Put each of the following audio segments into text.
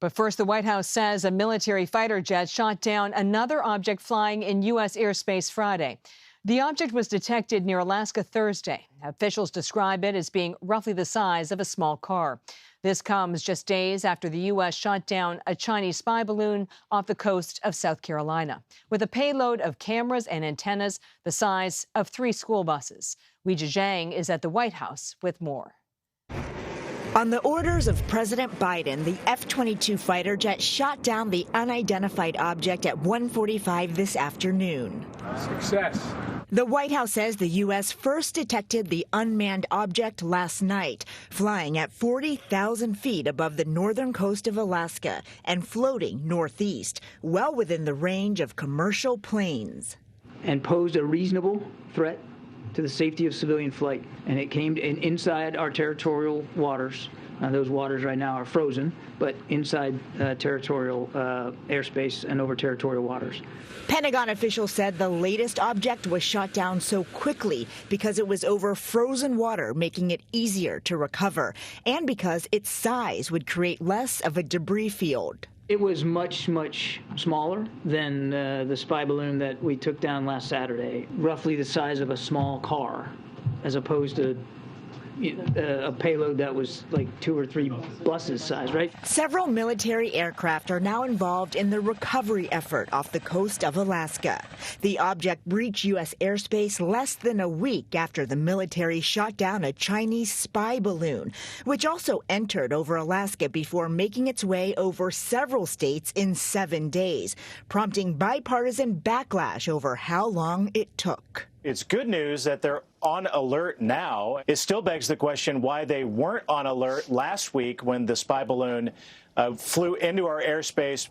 But first, the White House says a military fighter jet shot down another object flying in U.S. airspace Friday. The object was detected near Alaska Thursday. Officials describe it as being roughly the size of a small car. This comes just days after the U.S. shot down a Chinese spy balloon off the coast of South Carolina with a payload of cameras and antennas the size of 3 school buses. Weijia Jiang is at the White House with more. On the orders of President Biden, the F-22 fighter jet shot down the unidentified object at 1:45 this afternoon. Success. The White House says the U.S. first detected the unmanned object last night, flying at 40,000 feet above the northern coast of Alaska and floating northeast, well within the range of commercial planes. And posed a reasonable threat to the safety of civilian flight. And it came inside our territorial waters. Those waters right now are frozen, but inside territorial airspace and over territorial waters. Pentagon officials said the latest object was shot down so quickly because it was over frozen water, making it easier to recover, and because its size would create less of a debris field. It was much, much smaller than the spy balloon that we took down last Saturday, roughly the size of a small car, as opposed to a payload that was like 2 or 3 buses size, right? Several military aircraft are now involved in the recovery effort off the coast of Alaska. The object breached U.S. airspace less than a week after the military shot down a Chinese spy balloon, which also entered over Alaska before making its way over several states in 7 days, prompting bipartisan backlash over how long it took. It's good news that they're on alert now. It still begs the question why they weren't on alert last week when the spy balloon flew into our airspace.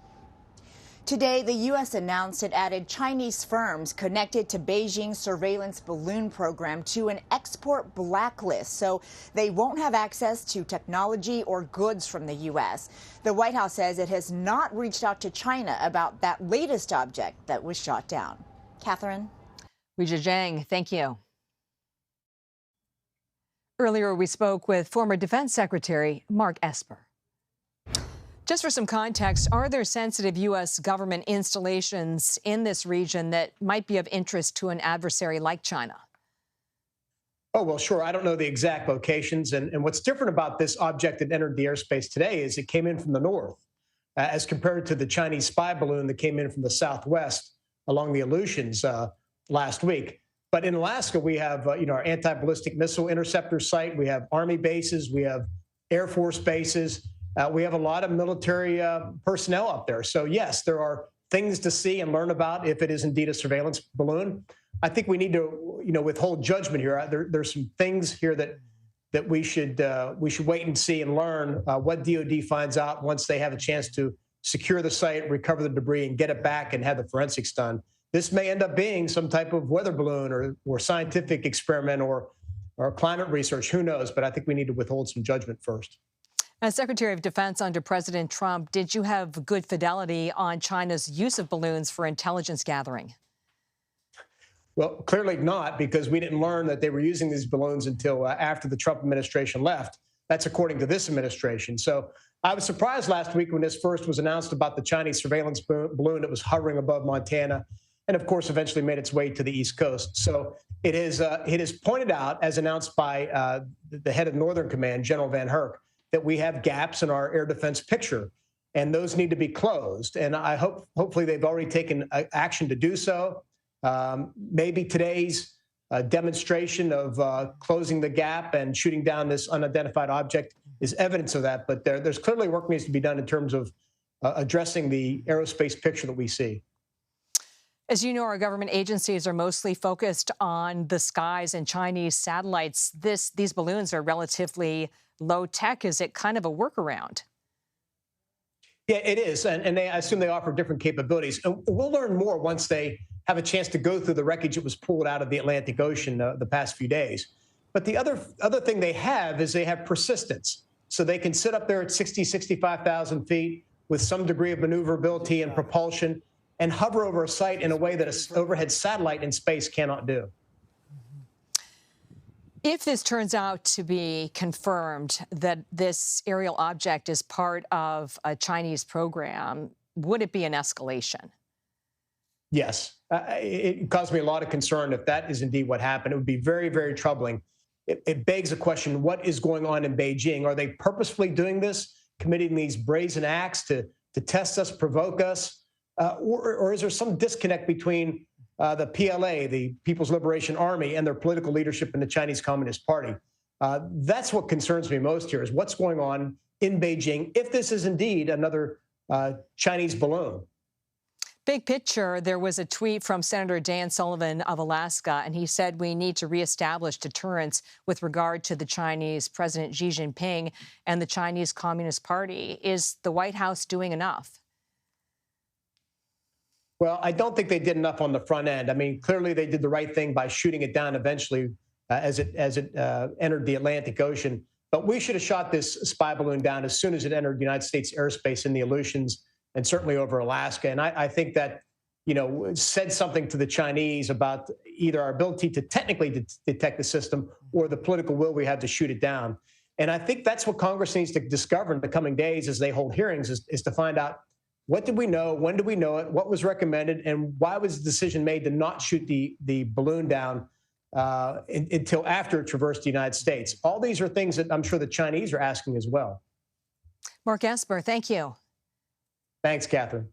Today, the U.S. announced it added Chinese firms connected to Beijing's surveillance balloon program to an export blacklist, so they won't have access to technology or goods from the U.S. The White House says it has not reached out to China about that latest object that was shot down. Catherine? Weijia Jiang, thank you. Earlier, we spoke with former Defense Secretary Mark Esper. Just for some context, are there sensitive U.S. government installations in this region that might be of interest to an adversary like China? Oh, well, sure. I don't know the exact locations. And what's different about this object that entered the airspace today is it came in from the north, as compared to the Chinese spy balloon that came in from the southwest along the Aleutians last week. But in Alaska, we have, our anti-ballistic missile interceptor site. We have Army bases. We have Air Force bases. We have a lot of military personnel up there. So, yes, there are things to see and learn about if it is indeed a surveillance balloon. I think we need to, withhold judgment here. There's some things here that we should wait and see and learn what DOD finds out once they have a chance to secure the site, recover the debris, and get it back and have the forensics done. This may end up being some type of weather balloon or scientific experiment or climate research. Who knows? But I think we need to withhold some judgment first. As Secretary of Defense under President Trump, did you have good fidelity on China's use of balloons for intelligence gathering? Well, clearly not, because we didn't learn that they were using these balloons until after the Trump administration left. That's according to this administration. So I was surprised last week when this first was announced about the Chinese surveillance balloon that was hovering above Montana and, of course, eventually made its way to the East Coast. So it is pointed out, as announced by the head of Northern Command, General Van Herk, that we have gaps in our air defense picture, and those need to be closed. And I hopefully they've already taken action to do so. Maybe today's demonstration of closing the gap and shooting down this unidentified object is evidence of that. But there's clearly work needs to be done in terms of addressing the aerospace picture that we see. As you know, our government agencies are mostly focused on the skies and Chinese satellites. These balloons are relatively low tech. Is it kind of a workaround? Yeah, it is. And I assume they offer different capabilities. And we'll learn more once they have a chance to go through the wreckage that was pulled out of the Atlantic Ocean the past few days. But the other thing they have is they have persistence. So they can sit up there at 60, 65,000 feet with some degree of maneuverability and propulsion and hover over a site in a way that an overhead satellite in space cannot do. If this turns out to be confirmed that this aerial object is part of a Chinese program, would it be an escalation? Yes. It caused me a lot of concern if that is indeed what happened. It would be very, very troubling. It begs the question, what is going on in Beijing? Are they purposefully doing this, committing these brazen acts to test us, provoke us? Or is there some disconnect between the PLA, the People's Liberation Army, and their political leadership in the Chinese Communist Party? That's what concerns me most here, is what's going on in Beijing, if this is indeed another Chinese balloon. Big picture, there was a tweet from Senator Dan Sullivan of Alaska, and he said we need to reestablish deterrence with regard to the Chinese President Xi Jinping and the Chinese Communist Party. Is the White House doing enough? Well, I don't think they did enough on the front end. I mean, clearly they did the right thing by shooting it down eventually as it entered the Atlantic Ocean. But we should have shot this spy balloon down as soon as it entered the United States airspace in the Aleutians, and certainly over Alaska. And I think that, said something to the Chinese about either our ability to technically detect the system or the political will we have to shoot it down. And I think that's what Congress needs to discover in the coming days as they hold hearings, is to find out, what did we know? When did we know it? What was recommended? And why was the decision made to not shoot the balloon down until after it traversed the United States? All these are things that I'm sure the Chinese are asking as well. Mark Esper, thank you. Thanks, Catherine.